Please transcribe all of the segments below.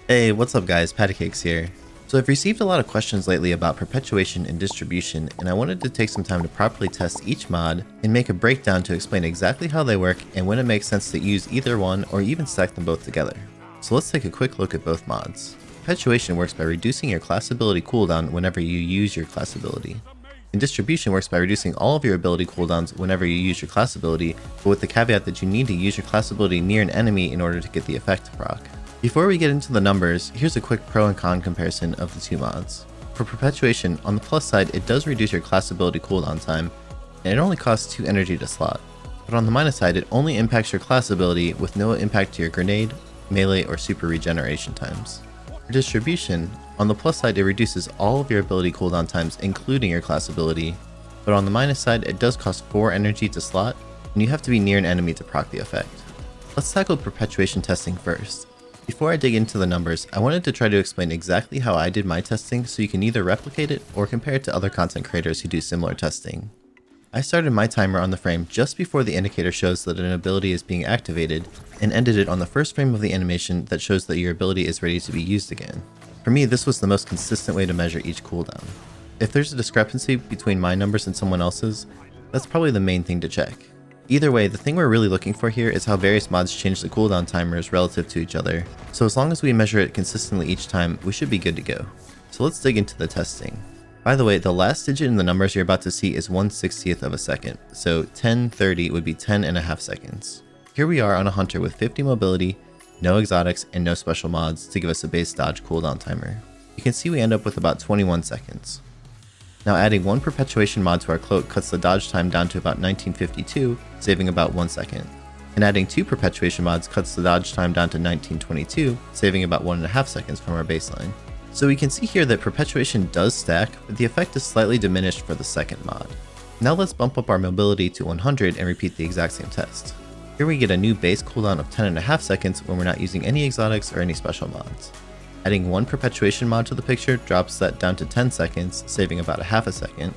Hey, what's up guys, Pattycakes here. So I've received a lot of questions lately about perpetuation and distribution, and I wanted to take some time to properly test each mod and make a breakdown to explain exactly how they work and when it makes sense to use either one or even stack them both together. So let's take a quick look at both mods. Perpetuation works by reducing your class ability cooldown whenever you use your class ability. And distribution works by reducing all of your ability cooldowns whenever you use your class ability, but with the caveat that you need to use your class ability near an enemy in order to get the effect to proc. Before we get into the numbers, here's a quick pro and con comparison of the two mods. For Perpetuation, on the plus side, it does reduce your class ability cooldown time, and it only costs 2 energy to slot. But on the minus side, it only impacts your class ability with no impact to your grenade, melee, or super regeneration times. For Distribution, on the plus side, it reduces all of your ability cooldown times including your class ability, but on the minus side, it does cost 4 energy to slot, and you have to be near an enemy to proc the effect. Let's tackle Perpetuation testing first. Before I dig into the numbers, I wanted to try to explain exactly how I did my testing so you can either replicate it or compare it to other content creators who do similar testing. I started my timer on the frame just before the indicator shows that an ability is being activated, and ended it on the first frame of the animation that shows that your ability is ready to be used again. For me, this was the most consistent way to measure each cooldown. If there's a discrepancy between my numbers and someone else's, that's probably the main thing to check. Either way, the thing we're really looking for here is how various mods change the cooldown timers relative to each other, so as long as we measure it consistently each time, we should be good to go. So let's dig into the testing. By the way, the last digit in the numbers you're about to see is 1/60th of a second, so 10:30 would be 10.5 seconds. Here we are on a hunter with 50 mobility, no exotics, and no special mods to give us a base dodge cooldown timer. You can see we end up with about 21 seconds. Now adding one Perpetuation mod to our cloak cuts the dodge time down to about 1952, saving about 1 second. And adding 2 Perpetuation mods cuts the dodge time down to 1922, saving about 1.5 seconds from our baseline. So we can see here that Perpetuation does stack, but the effect is slightly diminished for the second mod. Now let's bump up our mobility to 100 and repeat the exact same test. Here we get a new base cooldown of 10.5 seconds when we're not using any exotics or any special mods. Adding one Perpetuation mod to the picture drops that down to 10 seconds, saving about a half a second,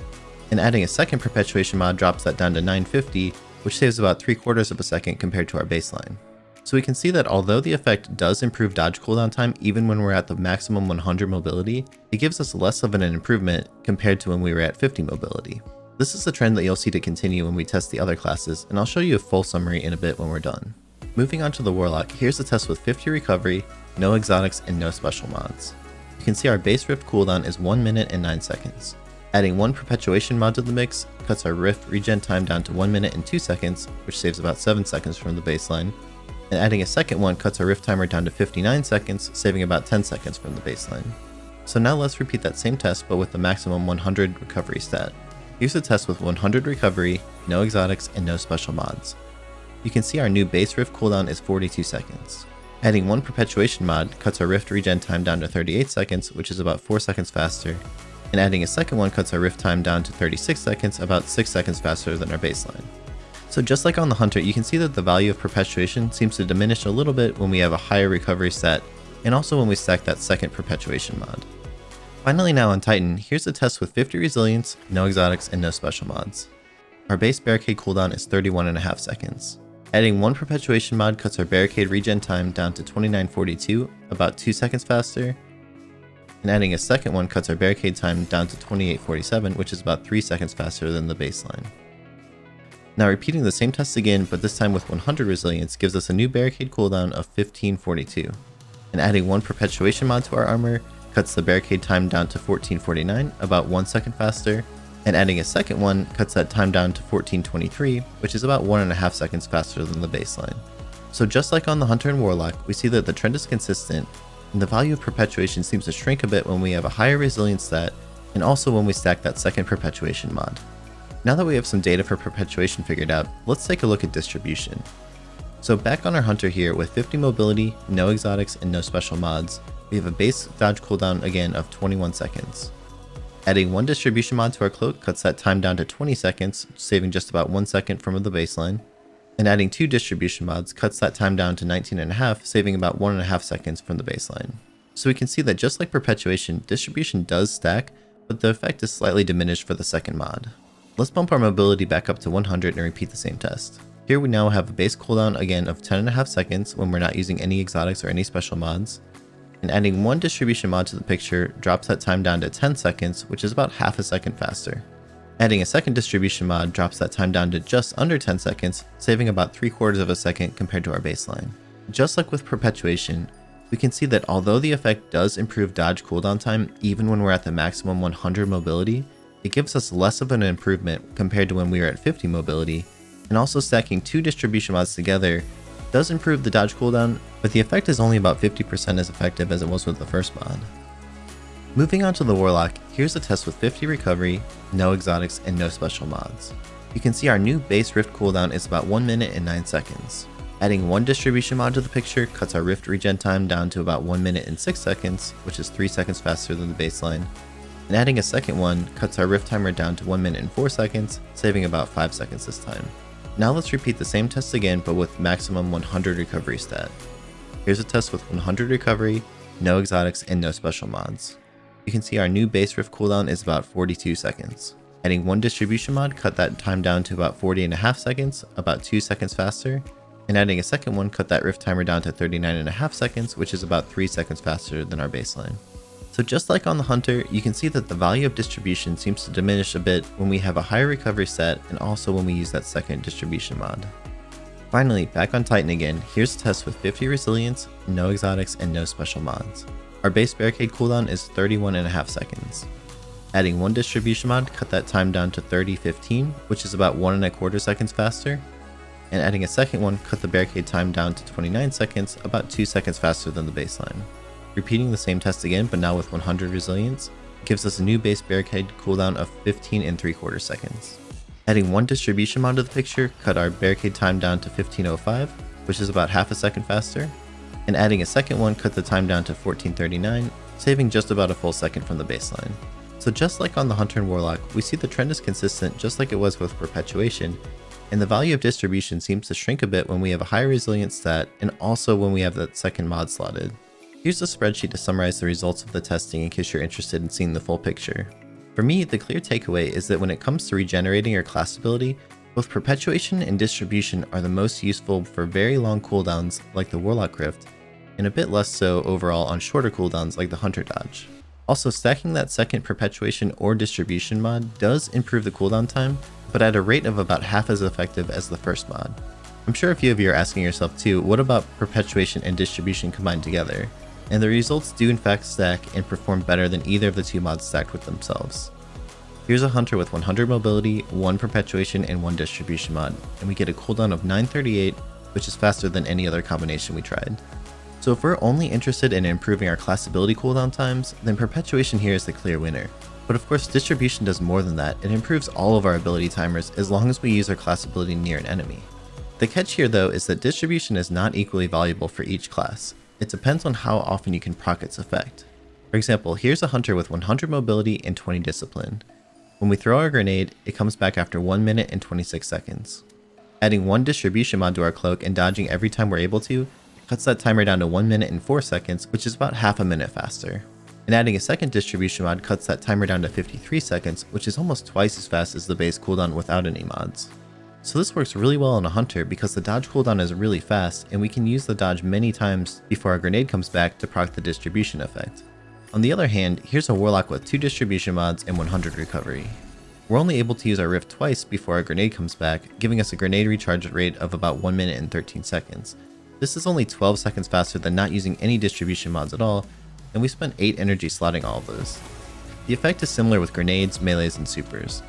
and adding a second Perpetuation mod drops that down to 950, which saves about 3/4 of a second compared to our baseline. So we can see that although the effect does improve dodge cooldown time even when we're at the maximum 100 mobility, it gives us less of an improvement compared to when we were at 50 mobility. This is a trend that you'll see to continue when we test the other classes, and I'll show you a full summary in a bit when we're done. Moving on to the Warlock, here's the test with 50 recovery, no exotics, and no special mods. You can see our base rift cooldown is 1 minute and 9 seconds. Adding one Perpetuation mod to the mix cuts our rift regen time down to 1 minute and 2 seconds, which saves about 7 seconds from the baseline, and adding a second one cuts our rift timer down to 59 seconds, saving about 10 seconds from the baseline. So now let's repeat that same test but with the maximum 100 recovery stat. Here's a test with 100 recovery, no exotics, and no special mods. You can see our new base rift cooldown is 42 seconds. Adding one Perpetuation mod cuts our rift regen time down to 38 seconds, which is about 4 seconds faster, and adding a second one cuts our rift time down to 36 seconds, about 6 seconds faster than our baseline. So just like on the hunter, you can see that the value of Perpetuation seems to diminish a little bit when we have a higher recovery stat, and also when we stack that second Perpetuation mod. Finally now on Titan, here's a test with 50 resilience, no exotics, and no special mods. Our base barricade cooldown is 31.5 seconds. Adding one Perpetuation mod cuts our barricade regen time down to 2942, about 2 seconds faster, and adding a second one cuts our barricade time down to 2847, which is about 3 seconds faster than the baseline. Now repeating the same test again, but this time with 100 resilience gives us a new barricade cooldown of 1542, and adding one Perpetuation mod to our armor cuts the barricade time down to 1449, about 1 second faster, and adding a second one cuts that time down to 1423, which is about 1.5 seconds faster than the baseline. So just like on the Hunter and Warlock, we see that the trend is consistent, and the value of Perpetuation seems to shrink a bit when we have a higher resilience stat, and also when we stack that second Perpetuation mod. Now that we have some data for Perpetuation figured out, let's take a look at distribution. So back on our Hunter here with 50 mobility, no exotics, and no special mods, we have a base dodge cooldown again of 21 seconds. Adding one distribution mod to our cloak cuts that time down to 20 seconds, saving just about 1 second from the baseline. And adding 2 distribution mods cuts that time down to 19.5, saving about 1.5 seconds from the baseline. So we can see that just like Perpetuation, distribution does stack, but the effect is slightly diminished for the second mod. Let's bump our mobility back up to 100 and repeat the same test. Here we now have a base cooldown again of 10.5 seconds when we're not using any exotics or any special mods. and adding one distribution mod to the picture drops that time down to 10 seconds, which is about half a second faster. Adding a second distribution mod drops that time down to just under 10 seconds, saving about 3/4 of a second compared to our baseline. Just like with Perpetuation, we can see that although the effect does improve dodge cooldown time even when we're at the maximum 100 mobility, it gives us less of an improvement compared to when we were at 50 mobility, and also stacking two distribution mods together does improve the dodge cooldown, but the effect is only about 50% as effective as it was with the first mod. Moving on to the Warlock, here's a test with 50 recovery, no exotics, and no special mods. You can see our new base rift cooldown is about 1 minute and 9 seconds. Adding one distribution mod to the picture cuts our rift regen time down to about 1 minute and 6 seconds, which is 3 seconds faster than the baseline. And adding a second one cuts our rift timer down to 1 minute and 4 seconds, saving about 5 seconds this time. Now let's repeat the same test again, but with maximum 100 recovery stat. Here's a test with 100 recovery, no exotics, and no special mods. You can see our new base rift cooldown is about 42 seconds. Adding one distribution mod cut that time down to about 40.5 seconds, about 2 seconds faster, and adding a second one cut that rift timer down to 39.5 seconds, which is about 3 seconds faster than our baseline. So just like on the Hunter, you can see that the value of distribution seems to diminish a bit when we have a higher recovery set and also when we use that second distribution mod. Finally, back on Titan again, here's a test with 50 resilience, no exotics, and no special mods. Our base barricade cooldown is 31.5 seconds. Adding one distribution mod cut that time down to 30:15, which is about 1.25 seconds faster, and adding a second one cut the barricade time down to 29 seconds, about 2 seconds faster than the baseline. Repeating the same test again, but now with 100 resilience, gives us a new base barricade cooldown of 15.75 seconds. Adding one distribution mod to the picture cut our barricade time down to 15:05, which is about half a second faster, and adding a second one cut the time down to 14:39, saving just about a full second from the baseline. So just like on the Hunter and Warlock, we see the trend is consistent just like it was with Perpetuation, and the value of distribution seems to shrink a bit when we have a higher resilience stat and also when we have that second mod slotted. Here's a spreadsheet to summarize the results of the testing in case you're interested in seeing the full picture. For me, the clear takeaway is that when it comes to regenerating your class ability, both Perpetuation and Distribution are the most useful for very long cooldowns like the Warlock Rift, and a bit less so overall on shorter cooldowns like the Hunter Dodge. Also, stacking that second Perpetuation or Distribution mod does improve the cooldown time, but at a rate of about half as effective as the first mod. I'm sure a few of you are asking yourself too, what about Perpetuation and Distribution combined together? And the results do in fact stack and perform better than either of the two mods stacked with themselves. Here's a Hunter with 100 mobility, 1 Perpetuation, and 1 Distribution mod, and we get a cooldown of 9:38, which is faster than any other combination we tried. So if we're only interested in improving our class ability cooldown times, then Perpetuation here is the clear winner. But of course, Distribution does more than that. It improves all of our ability timers as long as we use our class ability near an enemy. The catch here though is that Distribution is not equally valuable for each class. It depends on how often you can proc its effect. For example, here's a Hunter with 100 mobility and 20 discipline. When we throw our grenade, it comes back after 1 minute and 26 seconds. Adding one Distribution mod to our cloak and dodging every time we're able to, cuts that timer down to 1 minute and 4 seconds, which is about half a minute faster. And adding a second Distribution mod cuts that timer down to 53 seconds, which is almost twice as fast as the base cooldown without any mods. So this works really well on a Hunter because the dodge cooldown is really fast and we can use the dodge many times before our grenade comes back to proc the Distribution effect. On the other hand, here's a Warlock with 2 Distribution mods and 100 recovery. We're only able to use our Rift twice before our grenade comes back, giving us a grenade recharge rate of about 1 minute and 13 seconds. This is only 12 seconds faster than not using any Distribution mods at all, and we spent 8 energy slotting all of those. The effect is similar with grenades, melees, and supers.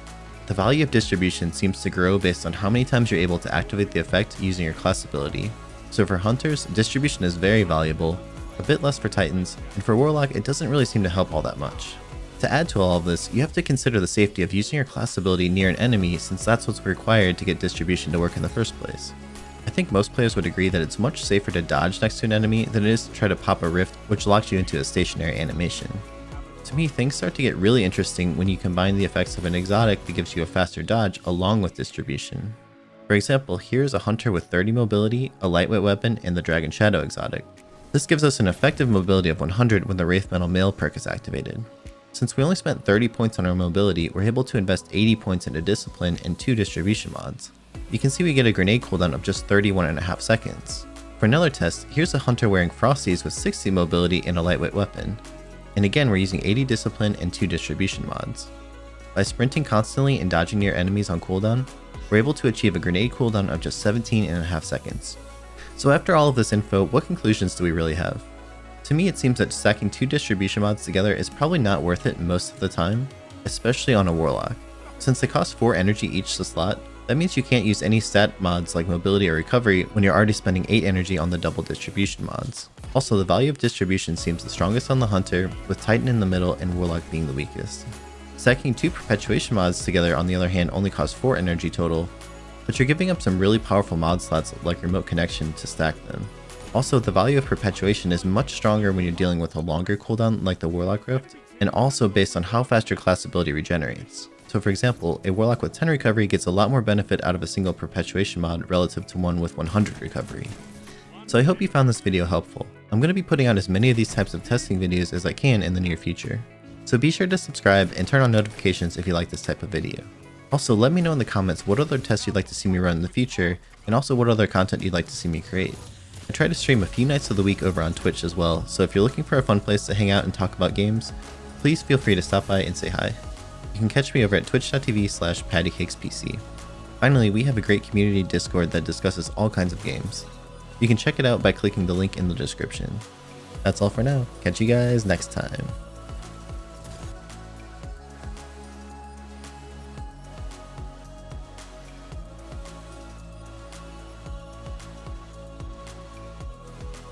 The value of Distribution seems to grow based on how many times you're able to activate the effect using your class ability. So for Hunters, Distribution is very valuable, a bit less for Titans, and for Warlock it doesn't really seem to help all that much. To add to all of this, you have to consider the safety of using your class ability near an enemy since that's what's required to get Distribution to work in the first place. I think most players would agree that it's much safer to dodge next to an enemy than it is to try to pop a rift which locks you into a stationary animation. To me, things start to get really interesting when you combine the effects of an exotic that gives you a faster dodge along with Distribution. For example, here's a Hunter with 30 mobility, a lightweight weapon, and the Dragon Shadow exotic. This gives us an effective mobility of 100 when the Wraith Metal Mail perk is activated. Since we only spent 30 points on our mobility, we're able to invest 80 points into Discipline and 2 Distribution mods. You can see we get a grenade cooldown of just 31.5 seconds. For another test, here's a hunter wearing frosties with 60 mobility and a lightweight weapon. And again, we're using 80 discipline and 2 distribution mods. By sprinting constantly and dodging near enemies on cooldown, we're able to achieve a grenade cooldown of just 17.5 seconds. So after all of this info, what conclusions do we really have? To me, it seems that stacking 2 distribution mods together is probably not worth it most of the time, especially on a warlock. Since they cost 4 energy each to slot, that means you can't use any stat mods like mobility or recovery when you're already spending 8 energy on the double distribution mods. Also, the value of distribution seems the strongest on the hunter, with Titan in the middle and warlock being the weakest. Stacking 2 perpetuation mods together on the other hand only costs 4 energy total, but you're giving up some really powerful mod slots like remote connection to stack them. Also, the value of perpetuation is much stronger when you're dealing with a longer cooldown like the warlock rift, and also based on how fast your class ability regenerates. So for example, a warlock with 10 recovery gets a lot more benefit out of a single perpetuation mod relative to one with 100 recovery. So I hope you found this video helpful. I'm going to be putting out as many of these types of testing videos as I can in the near future. So be sure to subscribe and turn on notifications if you like this type of video. Also, let me know in the comments what other tests you'd like to see me run in the future, and also what other content you'd like to see me create. I try to stream a few nights of the week over on Twitch as well, so if you're looking for a fun place to hang out and talk about games, please feel free to stop by and say hi. You can catch me over at twitch.tv/pattycakespc. Finally, we have a great community Discord that discusses all kinds of games. You can check it out by clicking the link in the description. That's all for now. Catch you guys next time.